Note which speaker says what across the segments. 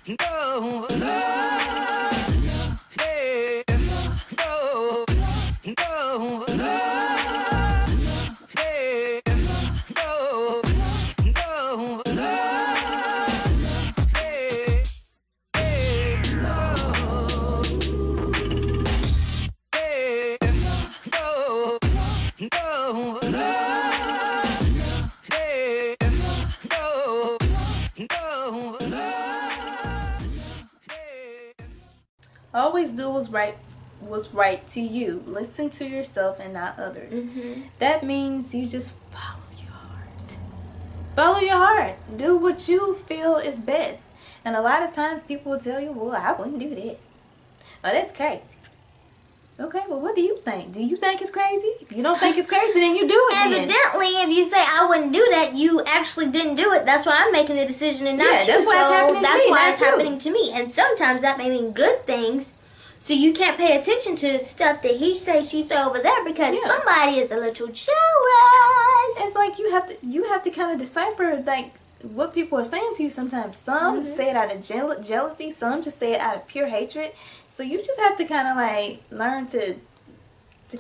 Speaker 1: no, no, yeah, no, no, no, yeah, no, no, no, yeah, yeah, no, yeah, no, no, no, yeah, no, no, yeah.
Speaker 2: Always do what's right to you. Listen to yourself and not others. That means you just follow your heart. Follow your heart. Do what you feel is best. And a lot of times people will tell you, well, I wouldn't do that. Oh, that's crazy. Okay, well, what do you think? Do you think it's crazy? If you don't think it's crazy, then you do it then.
Speaker 3: Evidently, if you say I wouldn't do that, you actually didn't do it. That's why I'm making the decision and not
Speaker 2: Yeah,
Speaker 3: you.
Speaker 2: that's why it's happening to
Speaker 3: that's
Speaker 2: me,
Speaker 3: why
Speaker 2: not
Speaker 3: it's
Speaker 2: you.
Speaker 3: happening to me. And sometimes that may mean good things. So you can't pay attention to the stuff that he say, she say over there because
Speaker 2: Yeah.
Speaker 3: somebody is a little jealous.
Speaker 2: It's like you have to kind of decipher like what people are saying to you sometimes. Some say it out of jealousy, some just say it out of pure hatred. So you just have to kind of like learn to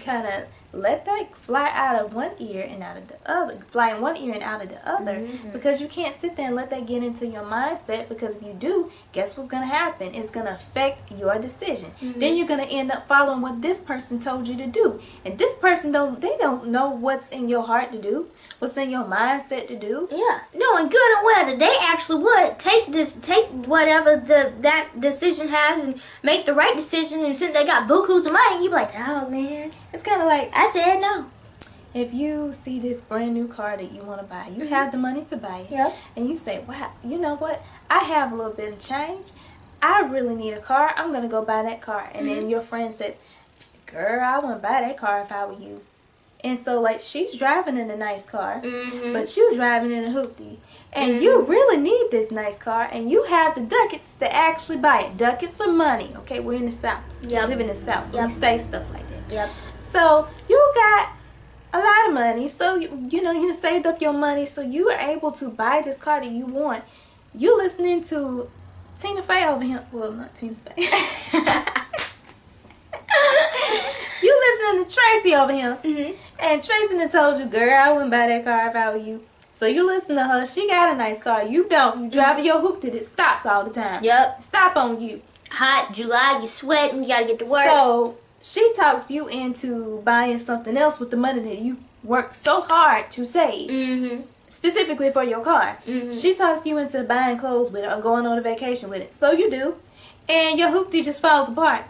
Speaker 2: kind of let that fly out of one ear and out of the other, fly in one ear and out of the other, because you can't sit there and let that get into your mindset, because if you do, guess what's going to happen? It's going to affect your decision. Then you're going to end up following what this person told you to do, and this person don't know what's in your heart to do, what's in your mindset to do.
Speaker 3: Yeah, no, and good and well that they actually would take whatever that decision has and make the right decision, and since they got bukus of money, you be like, oh man,
Speaker 2: It's kind of like,
Speaker 3: I said no.
Speaker 2: if you see this brand new car that you want to buy, you have the money to buy it,
Speaker 3: Yep.
Speaker 2: and you say, wow, you know what, I have a little bit of change, I really need a car, I'm going to go buy that car. And then your friend said, girl, I wouldn't buy that car if I were you. And so, like, she's driving in a nice car, but you driving in a hoopty. And you really need this nice car, and you have the ducats to actually buy it. Ducats are money, okay? We're in the South.
Speaker 3: Yep.
Speaker 2: We live in the South, so
Speaker 3: Yep.
Speaker 2: we say stuff like that.
Speaker 3: Yep.
Speaker 2: So, you got a lot of money. So, you saved up your money, so you are able to buy this car that you want. You listening to Tina Fey over here. Well, not Tina Fey. You listening to Tracy over here. And Tracy done told you, girl, I wouldn't buy that car if I were you. So you listen to her. She got a nice car. You don't. You driving your hoop till it stops all the time.
Speaker 3: Yep.
Speaker 2: Stop on you.
Speaker 3: Hot July, you sweating, you gotta get to work.
Speaker 2: So she talks you into buying something else with the money that you worked so hard to save. Specifically for your car. She talks you into buying clothes with it or going on a vacation with it. So you do. And your hoopty just falls apart.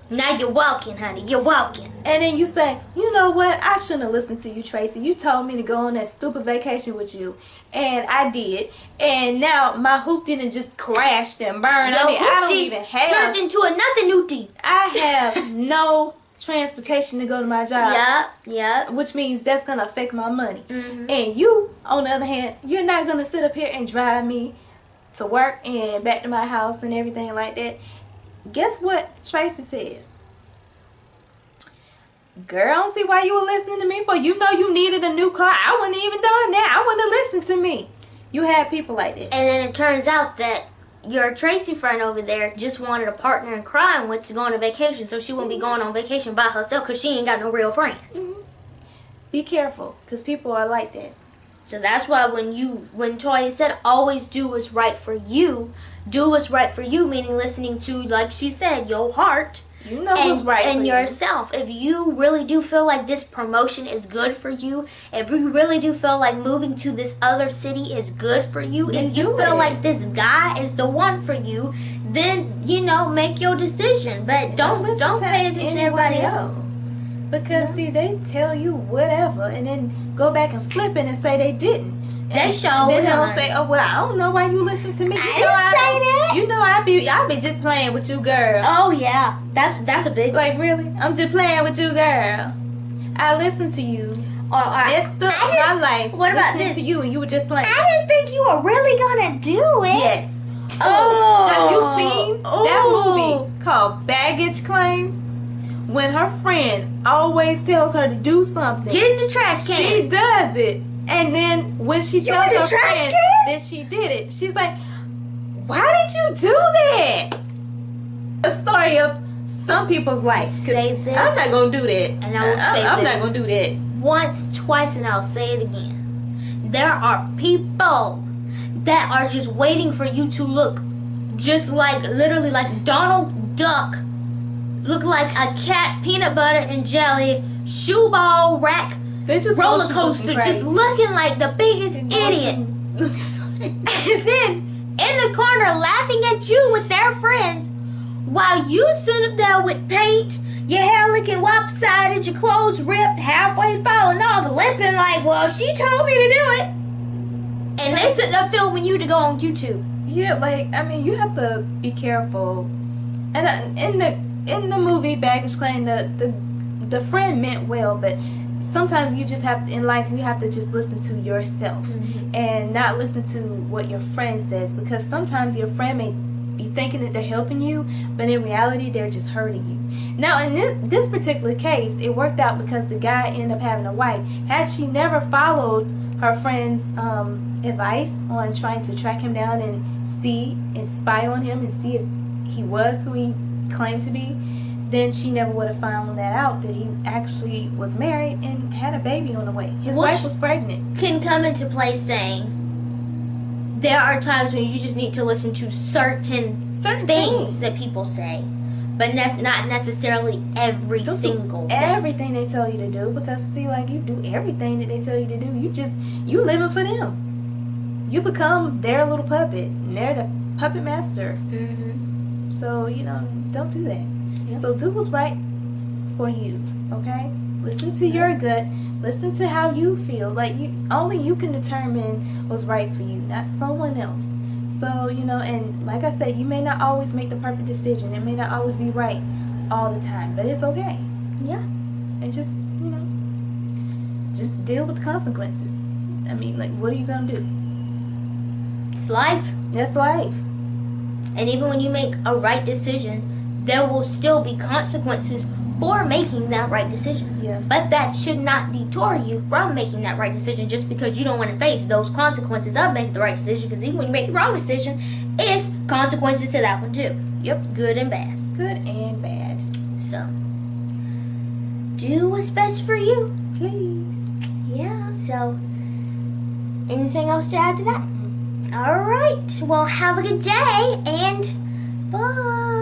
Speaker 3: Now you're walking, honey. You're walking.
Speaker 2: And then you say, you know what? I shouldn't have listened to you, Tracy. You told me to go on that stupid vacation with you. And I did. And now my hoop didn't just crashed and burned. I mean, I don't even have.
Speaker 3: Turned into another newtie.
Speaker 2: I have no transportation to go to my job.
Speaker 3: Yep.
Speaker 2: Which means that's going to affect my money. And you, on the other hand, you're not going to sit up here and drive me to work and back to my house and everything like that. Guess what Tracy says? Girl, I don't see why you were listening to me for. You know you needed a new car. I wouldn't even done that. I wouldn't have listened to me. You have people like that.
Speaker 3: And then it turns out that your Tracy friend over there just wanted a partner in crime with to go on a vacation, so she wouldn't be going on vacation by herself because she ain't got no real friends.
Speaker 2: Be careful, because people are like that.
Speaker 3: So that's why when Toya said always do what's right for you, do what's right for you, meaning listening to, like she said, your heart.
Speaker 2: You know what's right
Speaker 3: and
Speaker 2: for
Speaker 3: yourself. If you really do feel like this promotion is good for you, if you really do feel like moving to this other city is good for you,
Speaker 2: Then
Speaker 3: if you
Speaker 2: do
Speaker 3: feel
Speaker 2: it.
Speaker 3: like this guy is the one for you, then make your decision. But don't
Speaker 2: listen to
Speaker 3: pay attention to everybody else.
Speaker 2: Because see, they tell you whatever and then go back and flip it and say they didn't.
Speaker 3: They
Speaker 2: And
Speaker 3: sure
Speaker 2: then they'll
Speaker 3: done.
Speaker 2: say, "Oh well, I don't know why you listen to me."
Speaker 3: I didn't say that.
Speaker 2: You know, I be just playing with you, girl.
Speaker 3: Oh yeah, that's a big one.
Speaker 2: Like really, I'm just playing with you, girl. I listen to you. This stuff my life.
Speaker 3: What about
Speaker 2: listening
Speaker 3: this?
Speaker 2: to you, and you were just playing.
Speaker 3: I didn't think you were really gonna do it.
Speaker 2: Yes.
Speaker 3: Oh.
Speaker 2: Have you seen that
Speaker 3: Oh.
Speaker 2: movie called Baggage Claim? When her friend always tells her to do something,
Speaker 3: Get in the trash can.
Speaker 2: she does it. And then when she tells
Speaker 3: in
Speaker 2: her
Speaker 3: the trash
Speaker 2: friend
Speaker 3: can?
Speaker 2: that she did it, she's like, Why did you do that? The story of some people's life. 'Cause
Speaker 3: Say this.
Speaker 2: I'm not gonna do that.
Speaker 3: And I will say
Speaker 2: I'm not
Speaker 3: this.
Speaker 2: gonna do that.
Speaker 3: Once, twice, and I'll say it again. There are people that are just waiting for you to look just like, literally like Donald Duck. Look like a cat, peanut butter and jelly, shoe ball rack,
Speaker 2: They just
Speaker 3: roller
Speaker 2: want you to be
Speaker 3: coaster,
Speaker 2: crazy.
Speaker 3: just looking like the biggest idiot. And then in the corner laughing at you with their friends while you sit up there with paint, your hair looking lopsided, your clothes ripped, halfway falling off, limping like, well, she told me to do it. And they sit there filming you to go on YouTube.
Speaker 2: Yeah, like, I mean, you have to be careful. And in the movie Baggage Claim, the friend meant well, but sometimes you just have, in life, you have to just listen to yourself and not listen to what your friend says, because sometimes your friend may be thinking that they're helping you, but in reality, they're just hurting you. Now, in this particular case, it worked out because the guy ended up having a wife. Had she never followed her friend's advice on trying to track him down and see and spy on him and see if he was who he claimed to be, then she never would have found that out, that he actually was married and had a baby on the way. His
Speaker 3: Which
Speaker 2: wife was pregnant.
Speaker 3: can come into play saying there are times when you just need to listen to certain
Speaker 2: Certain
Speaker 3: things that people say, but that's not necessarily every
Speaker 2: Don't do
Speaker 3: single thing.
Speaker 2: everything they tell you to do, because see, like, you do everything that they tell you to do, you living for them. You become their little puppet, and they're the puppet master.
Speaker 3: Mm-hmm.
Speaker 2: So, don't do that.
Speaker 3: Yep.
Speaker 2: So do what's right for you, okay? Listen to your gut. Listen to how you feel. Like, only you can determine what's right for you, not someone else. So, and like I said, you may not always make the perfect decision. It may not always be right all the time, but it's okay.
Speaker 3: Yeah.
Speaker 2: And just, just deal with the consequences. I mean, like, what are you going to do?
Speaker 3: It's life.
Speaker 2: That's life.
Speaker 3: And even when you make a right decision, there will still be consequences for making that right decision.
Speaker 2: Yeah.
Speaker 3: But that should not deter you from making that right decision just because you don't want to face those consequences of making the right decision. Because even when you make the wrong decision, it's consequences to that one too.
Speaker 2: Yep.
Speaker 3: Good and bad.
Speaker 2: Good and bad.
Speaker 3: So, do what's best for you.
Speaker 2: Please.
Speaker 3: Yeah, so, anything else to add to that? Alright, well, have a good day, and bye.